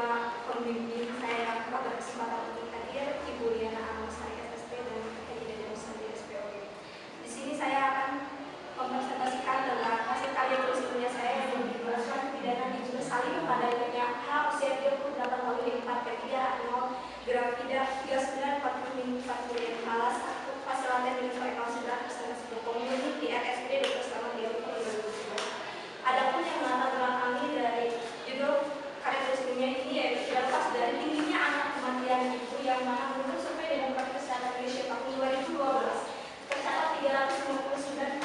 bersama pembimbing saya yang pada kesempatan ini hadir, Ibu Liana Amasari SST dan Haji Dede Musandi SPOG. Di sini saya akan mempresentasikan tentang hasil karya tulis ilmiah saya yang berjudul Pidana Digital Salim pada nyonya H usia 38 tahun di 4P3 Grafida 3945 Malas Fasilitator dengan Frekuensi dan Presentasi Community RSUD Dr. Selamat Dewi 2017. Adapun yang melatar belakangi dari judul karya tulis ilmiah ini yaitu tidak lepas dari tingginya angka kematian ibu yang mana menurut survei Demografi Kesehatan Indonesia tahun 2012 tercatat 359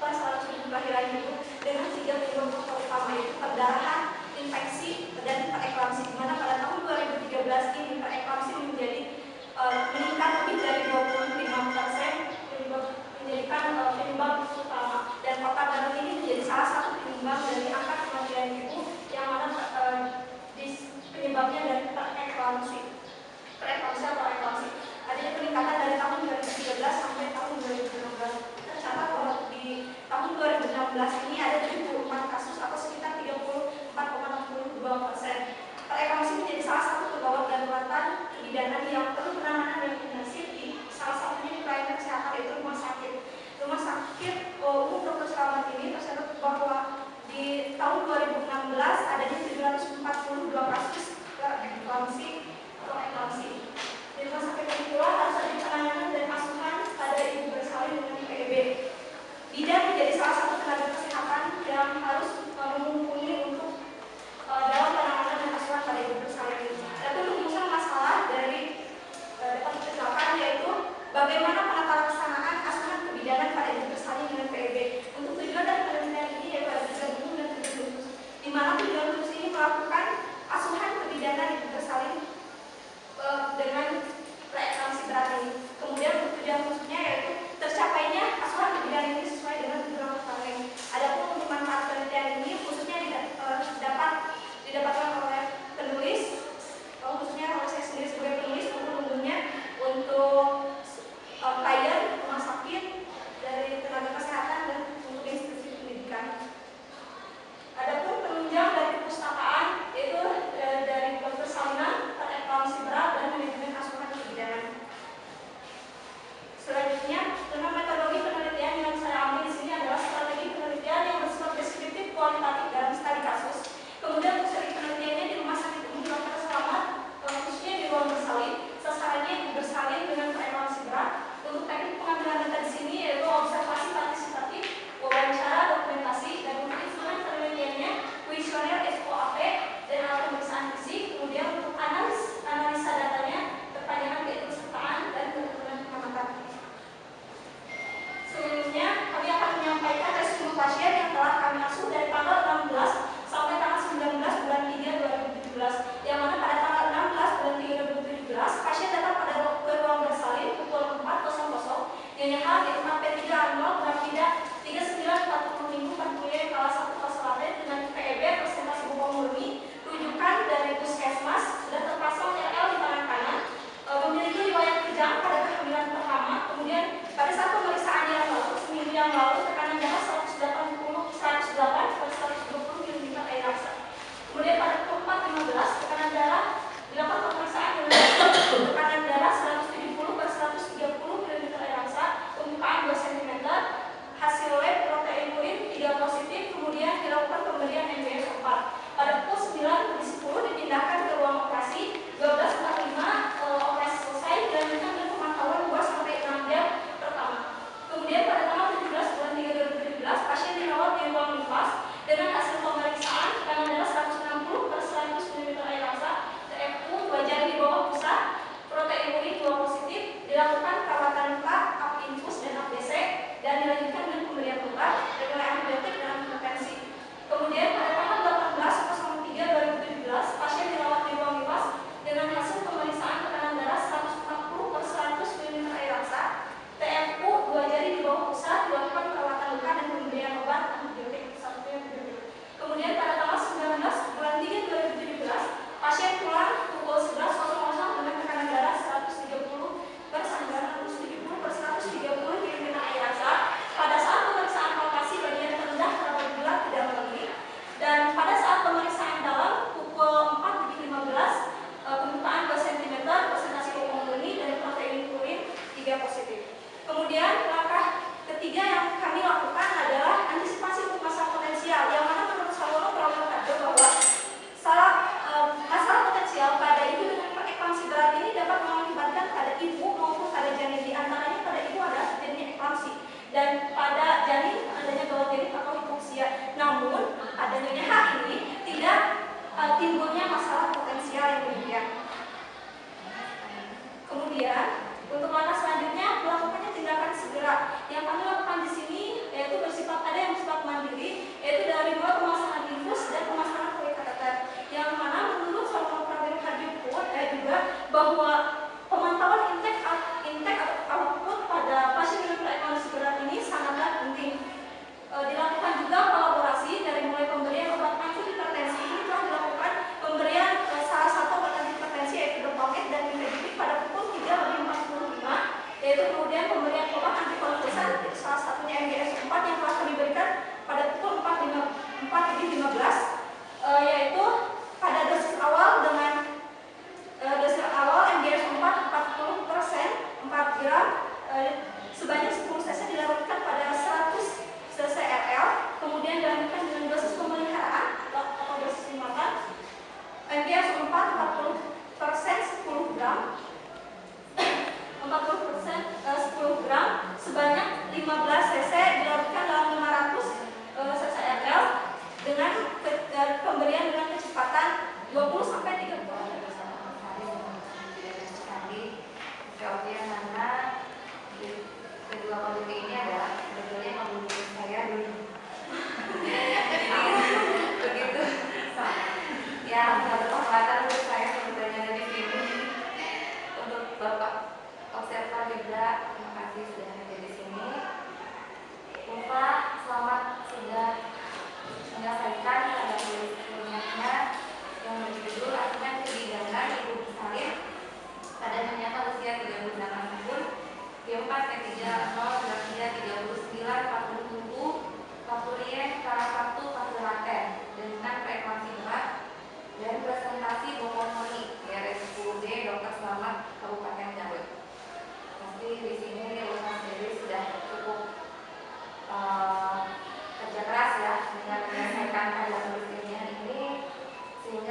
per 100 ribu kelahiran ibu dengan 3 penyebab utama yaitu perdarahan, infeksi, dan preeklamsi. Di mana pada tahun 2013 ini preeklamsi meningkat lebih dari 25%, menjadikan penyebab utama, dan Kota Bandung ini menjadi salah satu penyumbang dari angka kematian ibu yang mana penyebabnya dari preeklamsi atau eklamsi. Adanya peningkatan dari tahun 2013 sampai tahun 2016. Tercatat bahwa di tahun 2016 ini ada 74 kasus atau sekitar 34,62%. Preeklamsi menjadi salah satu pegawai daruratan kebidanan yang perlu penanganan yang intensif di salah satunya di pelayanan kesehatan yaitu rumah sakit. Rumah sakit umum Dr. Selamat ini tercatat bahwa di tahun 2016 adanya 742 kasus preeklamsi atau eklamsi. Di rumah sakit ini pula harus ada penanganan dan asuhan pada ibu bersalin dengan PEB. Bidan menjadi salah satu tenaga kesehatan yang harus mumpuni untuk dalam penanganan dan asuhan pada ibu bersalin. Dan rumusan masalah dari dapat dikenalkan yaitu bagaimana penata laksanaan asuhan kebidanan pada ibu bersalin dengan PEB. Untuk tujuan dan penelitian ini yaitu ada tujuan umum dan tujuan khusus, di mana tujuan khusus ini melakukan asuhan kebidanan ibu bersalin dengan preeklamsi berat ini. Kemudian untuk tujuan khususnya yaitu tercapainya asuhan kebidanan ini sesuai dengan tujuan utama. Adapun untuk manfaat penelitian ini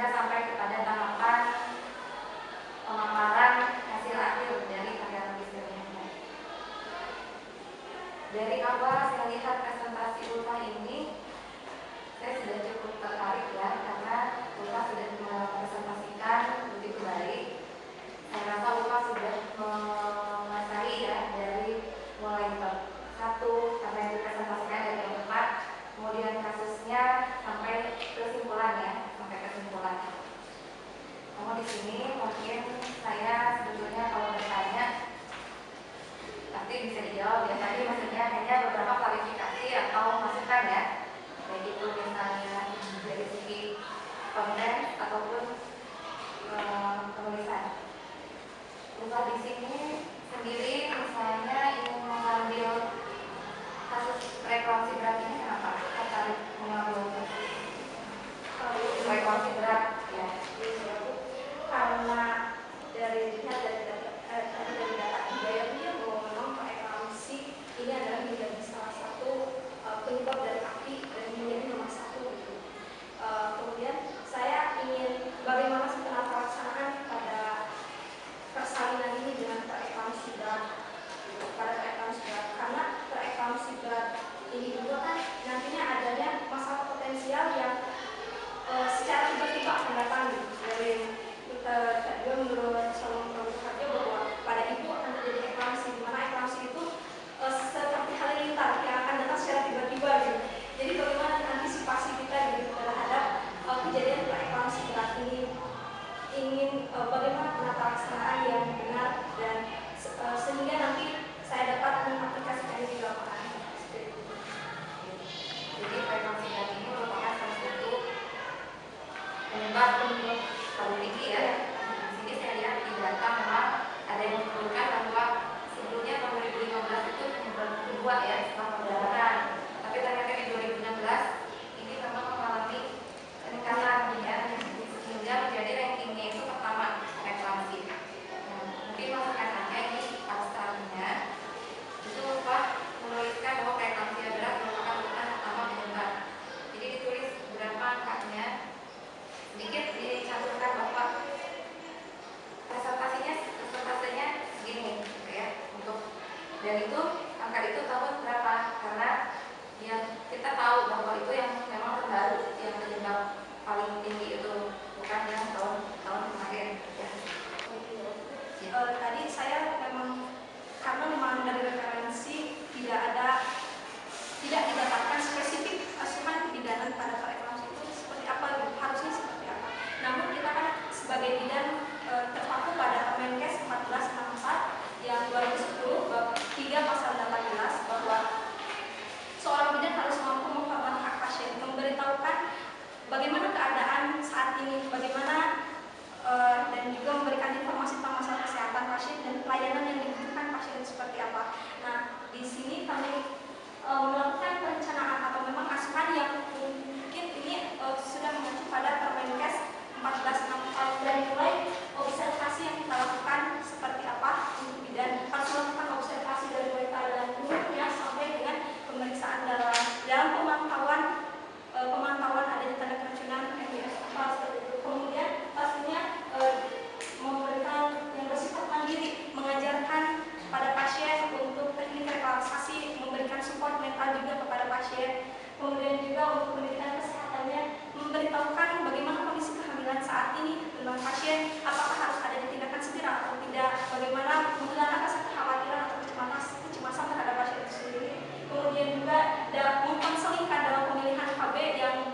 hingga sampai kepada tahapan pemaparan hasil akhir dari karya tulisnya. Dari awal saya lihat presentasi Ulfa ini, saya sudah cukup tertarik ya, karena Ulfa sudah mempresentasikan begitu baik. Saya rasa Ulfa sudah menguasai ya, dari mulai bab 1 sampai dipresentasikan dari bab 4, kemudian kasusnya sampai kesimpulan ya, sampai kesimpulan. Namun di sini mungkin saya sebetulnya kalau bertanya nanti bisa dijawab ya, tadi maksudnya hanya beberapa klarifikasi atau masukan ya, baik itu misalnya dari segi konten ataupun penulisan. Untuk di sini sendiri misalnya ingin mengambil kasus reklamasi berat ini, kenapa tertarik mengambil reklamasi berat ya? Karena dari data dia memang reklamasi ini adalah menjadi salah satu penyebab dari api dan menjadi nomor 1 gitu. Kemudian saya ingin bagaimana setelah pelaksanaan pada persalinan ini dengan reklamasi berat, pada reklamasi berat, karena reklamasi berat ini juga kan nantinya adanya masalah potensial yang secara tiba-tiba akan datang dari juga menurut Salom Harjo bahwa pada ibu akan terjadi eklamasi, di mana eklamasi itu seperti halilintar yang akan datang secara tiba-tiba gitu. Jadi bagaimana antisipasi kita gitu terhadap kejadian eklamasi berat ini, ingin bagaimana penata laksanaan yang benar dan sehingga nanti saya dapat mengaplikasikan di lapangan. Jadi frekuensi berat ini merupakan salah satu penyebab untuk paling tinggi ya. Di sini saya lihat di data memang ada yang menyebutkan bahwa sebelumnya tahun 2015 itu penyebab kedua ya setelah perdarahan. Tapi ternyata di 2016 ini memang mengalami peningkatan ya, sehingga menjadi rankingnya itu pertama reklamasi. Mungkin masukan saja ini pastelnya itu lupa menuliskan bahwa reklamasi berat merupakan urutan pertama penyebab. Jadi ditulis berapa angkanya, sedikit dicantumkan bahwa presentasinya segini gitu ya, untuk dan itu angka itu tahun berapa, karena yang kita tahu bahwa itu yang memang terbaru yang penyebab paling tinggi itu, bukan yang tahun kemarin ya. Tadi saya memang karena memang dari referensi tidak didapatkan spesifik asuhan kebidanan pada reklamasi itu seperti apa, harusnya seperti apa. Namun kita kan sebagai bidan terpaku pada Permenkes 1464 yang 2010 bab 3 pasal 18 bahwa seorang bidan harus mampu menghormati hak pasien, memberitahukan bagaimana keadaan saat ini, bagaimana dan juga memberikan informasi tentang masalah kesehatan pasien dan pelayanan yang dibutuhkan pasien seperti apa. Nah, di sini kami melakukan perencanaan atau memang asuhan yang mungkin ini sudah mengacu pada Permenkes 1464 dari mulai observasi yang kita lakukan seperti apa untuk bidan, harus melakukan observasi dari mulai keadaan umurnya sampai dengan pemeriksaan dalam pemantauan adanya tanda keracunan MBS seperti itu. Kemudian pastinya memberikan yang bersifat mandiri, mengajarkan pada pasien untuk teknik relaksasi, memberikan support mental juga kepada pasien. Kemudian juga untuk pendidikan kesehatannya, memberitahukan bagaimana kondisi kehamilan saat ini tentang pasien, apakah harus ada tindakan segera atau tidak, bagaimana menghilangkan rasa kekhawatiran atau kecemasan terhadap pasien itu sendiri. Kemudian juga mengkonselingkan dalam pemilihan KB yang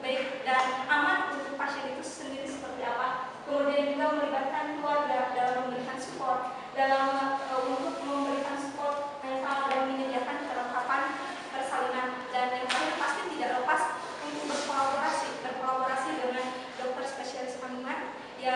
baik dan aman untuk pasien itu sendiri seperti apa. Kemudian juga melibatkan keluarga dalam memberikan support, untuk memberikan support mental dan menyediakan kelengkapan persalinan, dan yang paling pasti tidak lepas untuk berkolaborasi dengan dokter spesialis kandungan yang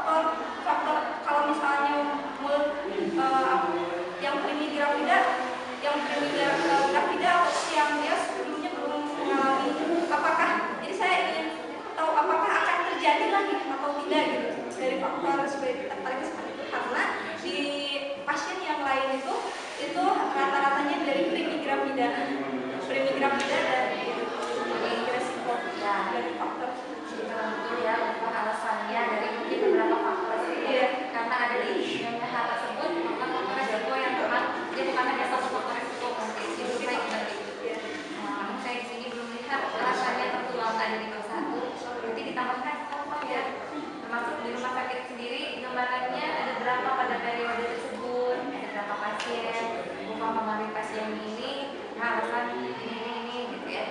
faktor kalau misalnya yang primigravida yang dia sebelumnya belum mengalami, apakah jadi saya ingin tahu apakah akan terjadi lagi atau tidak gitu dari faktor seperti itu, karena di pasien yang lain itu rata-ratanya dari primigravida dan resiko dari faktor Betul ya, untuk alasannya dari mungkin beberapa faktor itu karena ada di issuenya hal tersebut, maka faktor resiko yang tepat dia bukan hanya satu faktor resiko mungkin itu baik berarti. Namun saya di sini belum lihat alasannya tertuang ada di bab 1. Nanti ditambahkan apa ya, termasuk di rumah sakit sendiri gambarannya ada berapa pada periode tersebut, ada berapa pasien, upah mengalami pasien ini, alasan ini gitu ya.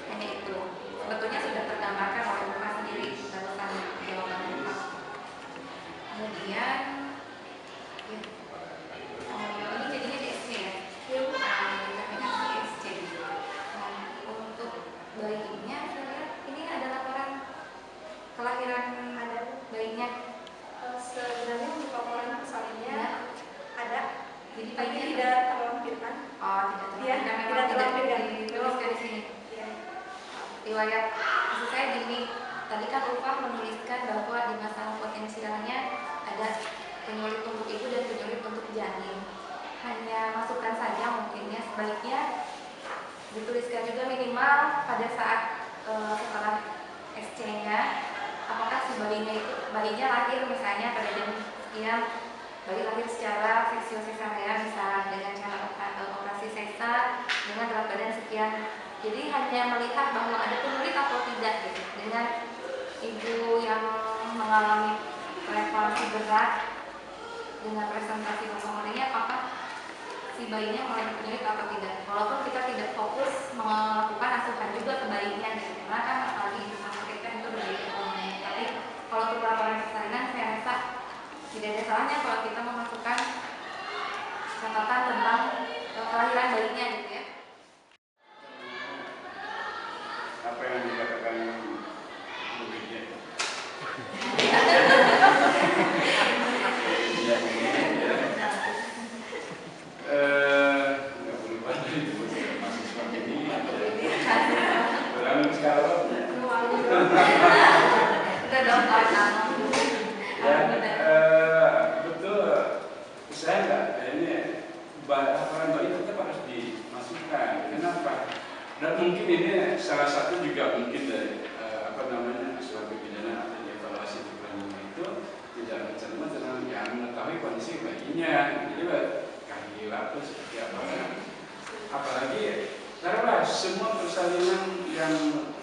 Hanya itu. Sebetulnya sudah tergambarkan oleh Bapak sendiri barusan jawaban Bapak. Kemudian ini jadinya DSC ya, determinasi SC. Untuk bayinya saya lihat ini ada laporan kelahiran ada bayinya. Sebenarnya untuk laporan kesalinnya ada, Jadi tapi bayinya tidak terlampirkan. Oh, tidak terlampirkan, Tidak memang terlampirkan. tidak dituliskan di sini. Riwayat, maksud saya gini, tadi kan Upah menuliskan bahwa di masalah potensialnya ada penyulit untuk ibu dan penyulit untuk janin. Hanya masukan saja mungkin ya, sebaiknya dituliskan juga minimal pada saat setelah SC-nya, apakah si bayinya lahir misalnya pada jam sekian, bayi lahir secara seksio sesarea misalnya dengan cara operasi sesar dengan berat badan sekian. Jadi hanya melihat bahwa ada penyulit atau tidak gitu. Dengan ibu yang mengalami prevalasi berat dengan presentasi hormonnya, apakah si bayinya mengalami penyulit atau tidak. Walaupun kita tidak fokus melakukan asuhan juga ke bayinya gitu. Karena kan apalagi ibu sakit kan itu berbeda hormonnya. Tapi kalau untuk laporan persalinan saya rasa tidak ada salahnya kalau kita memasukkan catatan tentang kelahiran bayinya gitu ya. Apa yang dikatakan muridnya? Nggak boleh banget itu mahasiswa ini. Berang sekarang. Kita dong Betul. Saya nggak ini laporan bayi tetap harus dimasukkan. Kenapa? Dan mungkin ini salah satu juga mungkin dari sebagai pidana atau dievaluasi di perlindungan itu tidak mencermat dengan yang mengetahui kondisi bayinya. Jadi kehilangan itu seperti apa? Apalagi taruhlah semua persalinan yang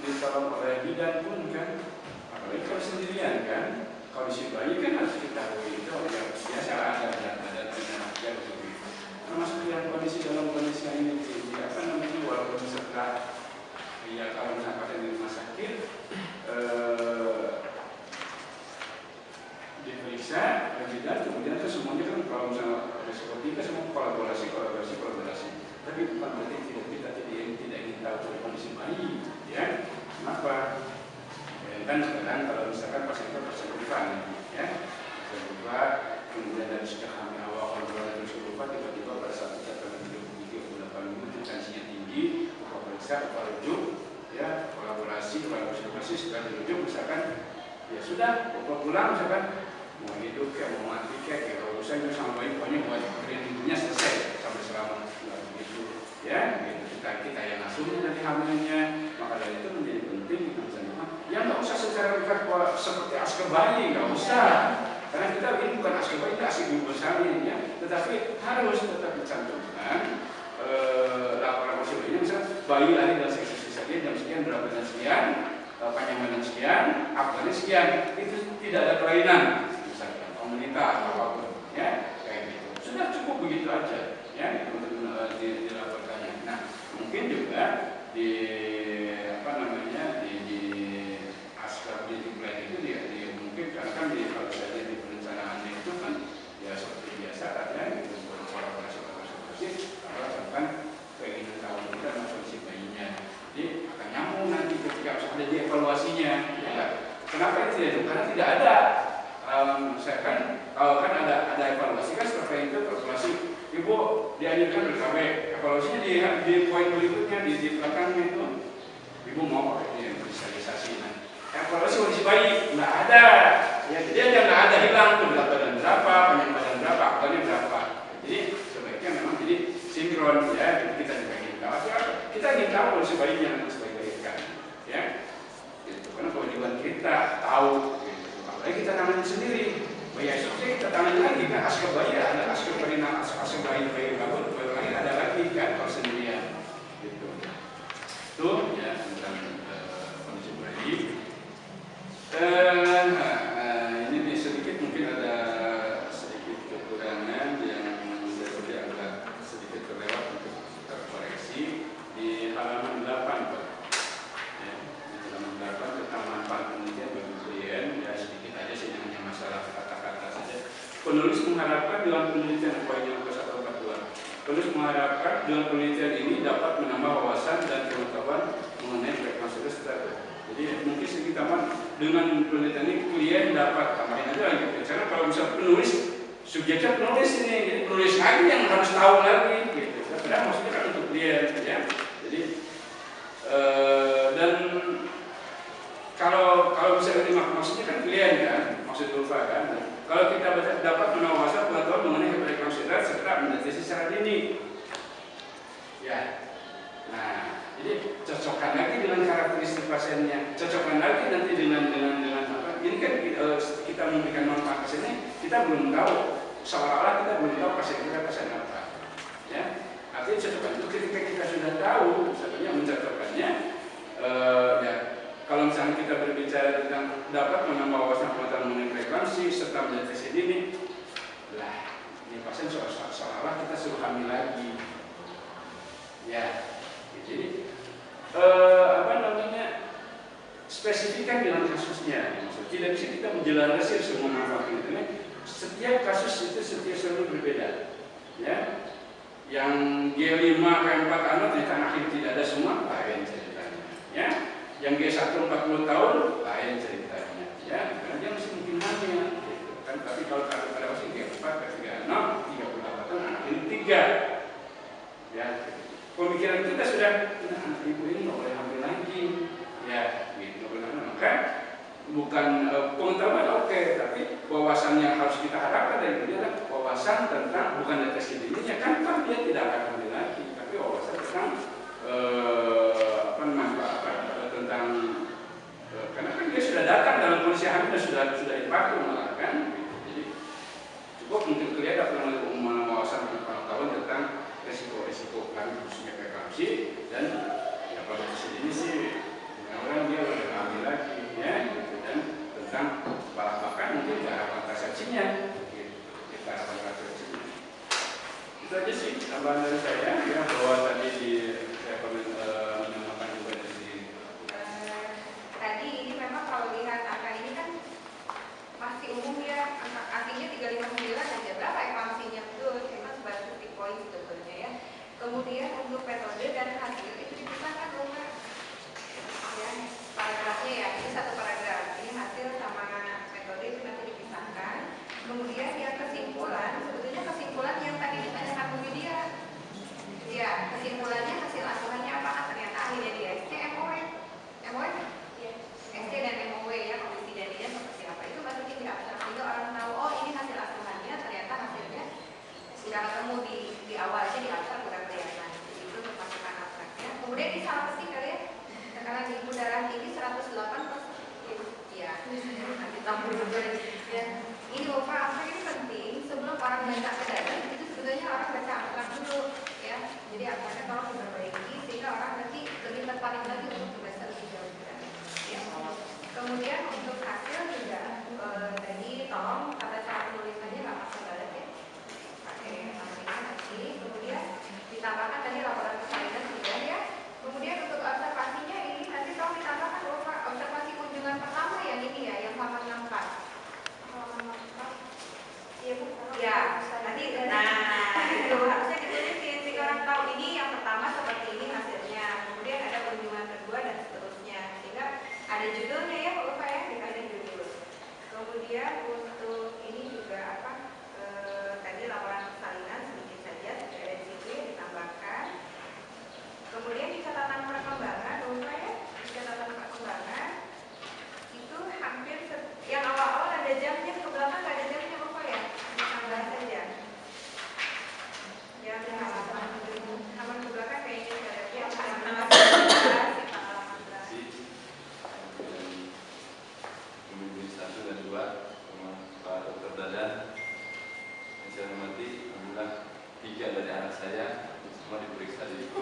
ditolong oleh bidan pun kan, apalagi kalau sendirian kan, kondisi bayi kan harus diketahui itu yang biasa ada berat badan termasuk yang kondisi dalam kondisi yang ini walaupun setelah ya kalau misalkan di rumah sakit diperiksa dan kemudian itu semuanya kan kalau misalnya resiko tiga semua kolaborasi tapi bukan berarti kita tidak ingin tahu kondisi bayi ya. Kenapa? Kan sekarang kalau misalkan pasien lupa ya lupa kemudian dari sejak hamil awal kontrol terus lupa tiba-tiba pada saat kita terlanjur 38 minggu tensinya tinggi, lupa periksa, lupa rujuk ya, kolaborasi setelah dirujuk misalkan ya sudah, lupa pulang misalkan mau hidup kayak mau mati kayak kalau urusan itu sama bayi pokoknya buat screeningnya selesai sampai selama begitu ya gitu. Kita yang asuhnya dari hamilnya, maka dari itu menjadi penting ya nggak usah secara dekat seperti asker bayi, nggak usah karena kita ini bukan asker bayi, kita asyik ibu bersalin ya, tetapi harus tetap dicantumkan laporan prosedurnya misalnya bayi lahir dalam seksi sekian jam sekian berat badan sekian panjang badan sekian apalagi sekian itu tidak ada kelainan misalnya komunitas apapun ya kayak gitu sudah cukup begitu aja ya untuk dilaporkannya. Nah mungkin juga di askar di plan itu dia mungkin karena kan kalau saya di perencanaannya itu kan ya seperti biasa kan ya gitu kolaborasi kan keinginan kawan kita masuk si bayinya jadi akan nyambung nanti ketika ada dievaluasinya ya. Kenapa itu ya? Karena tidak ada misalkan kalau kan ada evaluasi kan setelah itu evaluasi ibu dianjurkan BKW, evaluasinya di poin berikutnya di belakangnya itu ibu mau pakai yang visualisasi. Nah, evaluasi kondisi bayi nggak ada, ya jadi aja nggak ada hilang tuh berat badan berapa, panjang badan berapa, akunya berapa. Jadi sebaiknya memang jadi sinkron ya, jadi kita juga ingin tahu, kita ingin tahu kondisi bayinya sebaik-baik kan, ya. Gitu. Karena kewajiban kita tahu, gitu. Apalagi kita tangani sendiri. Bayi esoknya kita tangani lagi kan, askar bayi ada askar perina, askar bayi bangun, bayi lagi ada lagi kan kalau sendirian. Gitu. Itu ya tentang kondisi bayi. Ini sedikit mungkin ada sedikit kekurangan yang agak sedikit terlewat untuk terkoreksi di halaman 8 Pak. Ya, di halaman 8 tentang manfaat penelitian bagi klien, ya sedikit aja sih hanya masalah kata-kata saja. Penulis mengharapkan dengan penelitian poin yang ke-142. Penulis mengharapkan dengan penelitian ini dapat menambah wawasan dan pengetahuan mengenai frekuensi status. Jadi mungkin sedikit tambahan dengan penelitian ini klien dapat tambahin aja lagi. Karena kalau bisa penulis subjeknya penulis ini, jadi penulis lagi yang harus tahu lagi. Gitu. Padahal maksudnya kan untuk klien, ya. Jadi dan kalau misalnya maksudnya kan klien kan, maksud Ulfa kan. Kalau kita dapat menambah wawasan pengetahuan mengenai frekuensi serta mendeteksi secara dini, ya. Nah, jadi cocokkan lagi dengan karakteristik pasiennya, cocokkan lagi nanti dengan apa? Ini kan kita memberikan manfaat pasiennya, kita belum tahu, seolah-olah kita belum tahu pasien kita pasien apa, ya. Artinya cocokkan itu ketika kita sudah tahu, misalnya mencocokkannya, ya. Kalau misalnya kita berbicara tentang dapat menambah wawasan pengetahuan mengenai frekuensi serta mendeteksi dini, lah, ini pasien seolah-olah kita suruh hamil lagi, ya. Jadi apa namanya, spesifikkan dengan kasusnya. Maksudnya tidak bisa kita menjelaskan semua manfaat ini. Setiap kasus itu selalu berbeda, ya. Yang G5 K4 anak di tanah akhir tidak ada semua, lain ceritanya, ya. Yang G1 40 tahun, lain ceritanya, ya. Karena dia masih mungkin hamil, gitu kan. Tapi kalau pada usia G4 K36 38 tahun anak ini 3, ya. Pemikiran kita sudah, anak ibu ini nggak boleh hamil lagi, ya, gitu. Maka bukan pengetahuan oke, tapi wawasan yang harus kita harapkan dari dia adalah wawasan tentang bukan deteksi dininya kan dia tidak akan hamil lagi, tapi wawasan tentang tentang karena kan dia sudah datang dalam kondisi hamil dan sudah dipakai malah kan, jadi cukup untuk kelihatan dapat mengenai wawasan pengetahuan tentang resiko-resiko kami khususnya preeklamsi dan ya pada sini sih orang dia udah hamil lagi, ya, gitu, dan tentang bahkan mungkin cara kontrasepsinya, gitu, cara kontrasepsinya. Itu aja sih tambahan dari saya, ya, bahwa tadi saya menambahkan juga dari tadi ini memang kalau lihat angka ini kan masih umum ya, artinya 359 aja, berapa eklamsinya betul, memang sebatas titik poin sebetulnya ya. Kemudian untuk metode dan hasil itu dipisahkan loh Mbak. Ya, paragrafnya ya, ini satu paragraf, ini hasil sama metode itu nanti dipisahkan. Kemudian yang kesimpulan, sebetulnya kesimpulan yang tadi ditanyakan Bu Widya, saya semua diperiksa di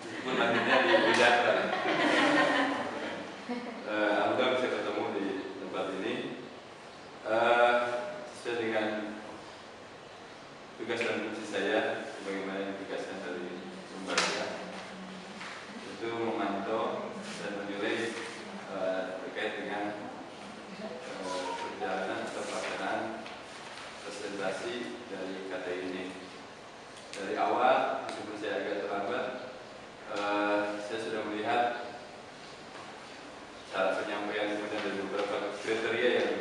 meskipun akhirnya di bidang. Alhamdulillah bisa ketemu di tempat ini. Sesuai dengan tugas dan fungsi saya, bagaimana yang ditugaskan dari lembaga, itu memantau dan menilai terkait dengan perjalanan atau pelaksanaan presentasi dari KTI ini. Dari awal, meskipun saya agak terlambat, saya sudah melihat cara penyampaian kemudian dari beberapa kriteria yang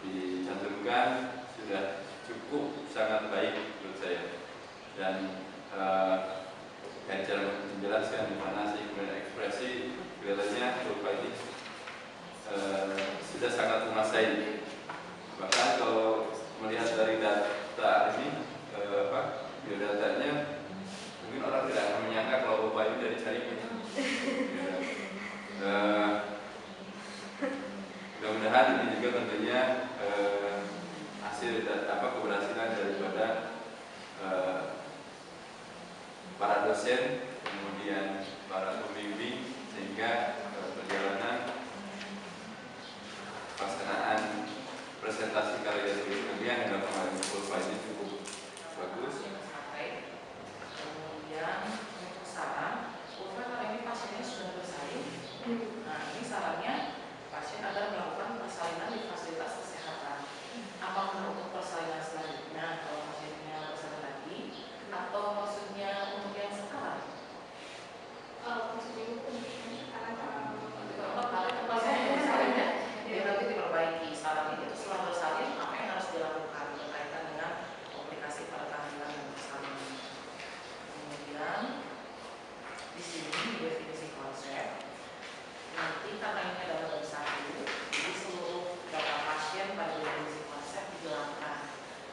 dicantumkan sudah cukup sangat baik menurut saya, dan cara menjelaskan di mana sih kemudian ekspresi kelihatannya berupa ini sudah sangat menguasai. Bahkan kalau melihat dari data ini, biodatanya, mungkin orang tidak akan menyangka kalau upah ini dari jaringan. Mudah-mudahan ini juga tentunya hasil keberhasilan daripada para dosen, kemudian para pembimbing, sehingga perjalanan pelaksanaan presentasi karya tulis kalian yang dalam hal ini cukup bagus. Kemudian untuk saran, kalau ini pasiennya sudah bersalin, nah ini sarannya pasien agar melakukan persalinan di fasilitas kesehatan. Apakah untuk persalinan selanjutnya kalau pasiennya bersalin lagi, atau maksudnya untuk yang sekarang? Maksudnya untuk yang sekarang Kalau pasiennya bersalinnya, dia nanti diperbaiki. Saran itu setelah bersalin, apa yang harus dilakukan berkaitan dengan komplikasi pada kehamilan dan persalinan. Kemudian di sini di definisi konsep, nanti karena ini adalah bab 1, jadi seluruh data pasien pada definisi konsep dihilangkan.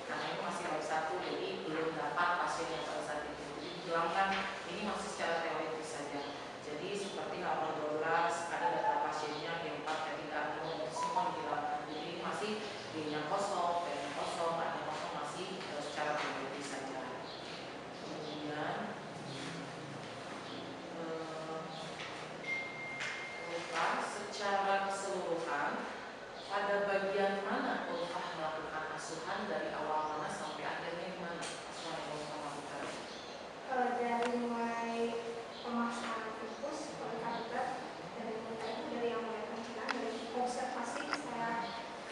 Karena ini masih bab 1, jadi belum dapat pasien yang pada saat itu. Jadi dihilangkan, ini masih secara teoritis saja. Jadi seperti nomor 12 ada data pasiennya yang 4 ketika itu semua dihilangkan. Jadi ini masih D-nya kosong, P-nya kosong, A-nya kosong, masih secara teoritis saja. Kemudian secara keseluruhan, pada bagian mana Ulfah melakukan asuhan dari awal mana sampai akhirnya mana asuhan yang Ulfah lakukan? dari mulai pemasangan infus oleh kabinet, dari yang mulai perencanaan, dari observasi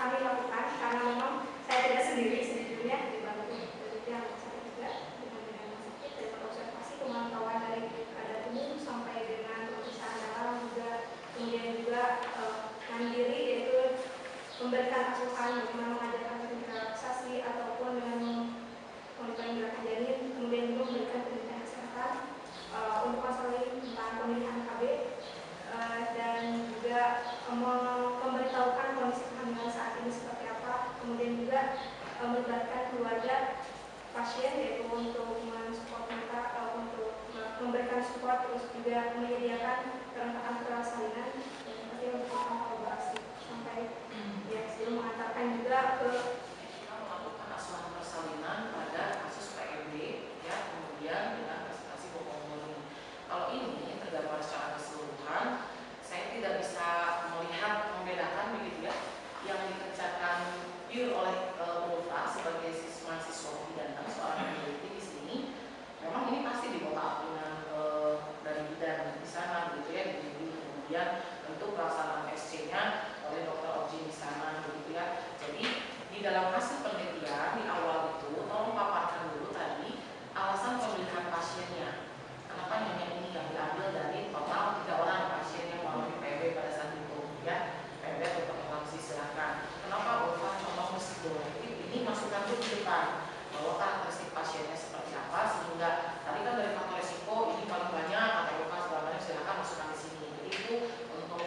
kami lakukan, karena memang saya tidak sendiri sejujurnya, dibantu dari pihak rumah sakit juga dengan bidang rumah sakit, dari observasi pemantauan dari keadaan umum sampai dengan pemeriksaan dalam juga, kemudian juga mandiri, yaitu memberikan asuhan bagaimana mengajarkan teknik relaksasi ataupun dengan monitoring gerakan janin, kemudian juga memberikan pendidikan kesehatan untuk konseling tentang pemilihan KB, dan juga memberitahukan kondisi kehamilan saat ini seperti apa, kemudian juga melibatkan keluarga pasien, yaitu untuk mensupport mereka, untuk memberikan support, terus juga menyediakan perlengkapan persalinan dan seperti melakukan kolaborasi sampai ya sebelum mengantarkan juga ke melakukan asuhan persalinan pada kasus PMD, ya, kemudian dengan presentasi bokong muling. Kalau ini tergambar secara keseluruhan, saya tidak bisa melihat membedakan begitu ya, yang dikerjakan pure oleh Ulfa sebagai mahasiswa dan seorang peneliti di sini. Memang ini pasti di bawah ampunan dari bidang di sana, begitu ya, kemudian untuk pelaksanaan SC-nya oleh Dr. Oji di sana, begitu ya. Jadi di dalam hasil penelitian di awal itu, tolong paparkan dulu tadi alasan pemilihan pasiennya. Kenapa hanya ini yang diambil dari total 3 orang pasien yang mengalami PB pada saat itu, ya, PB atau preeklamsi silakan. Kenapa Ulfa contoh psikologi? Ini masukan dulu di depan bahwa karakteristik pasiennya seperti apa, sehingga tadi kan dari faktor resiko ini paling banyak atau Ulfa segala macam silakan masukkan di sini. Jadi itu untuk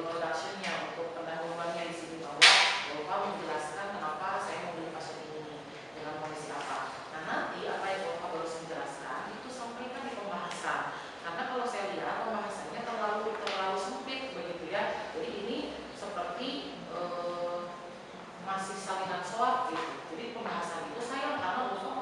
introduction-nya, untuk pendahuluannya di sini bahwa Ulfa menjelaskan kenapa saya memilih pasien ini dengan kondisi apa. Nah nanti apa yang Ulfa baru menjelaskan itu sampaikan di pembahasan. Karena kalau saya lihat pembahasannya terlalu sempit begitu ya. Jadi ini seperti masih salinan soal gitu. Jadi pembahasan itu sayang karena Ulfa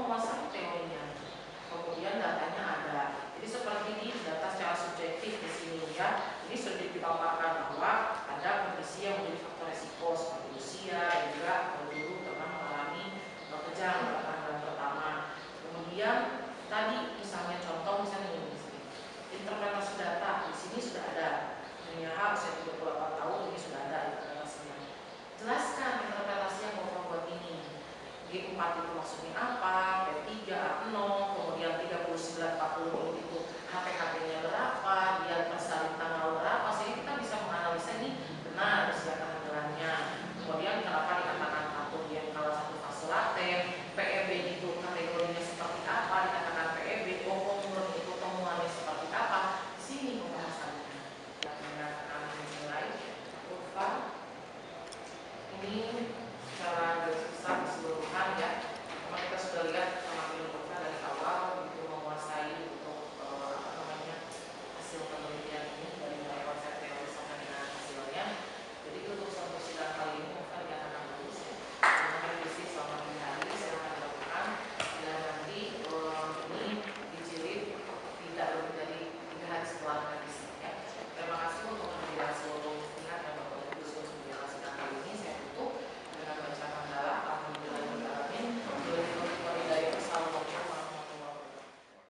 P4 itu maksudnya apa, P3, A0,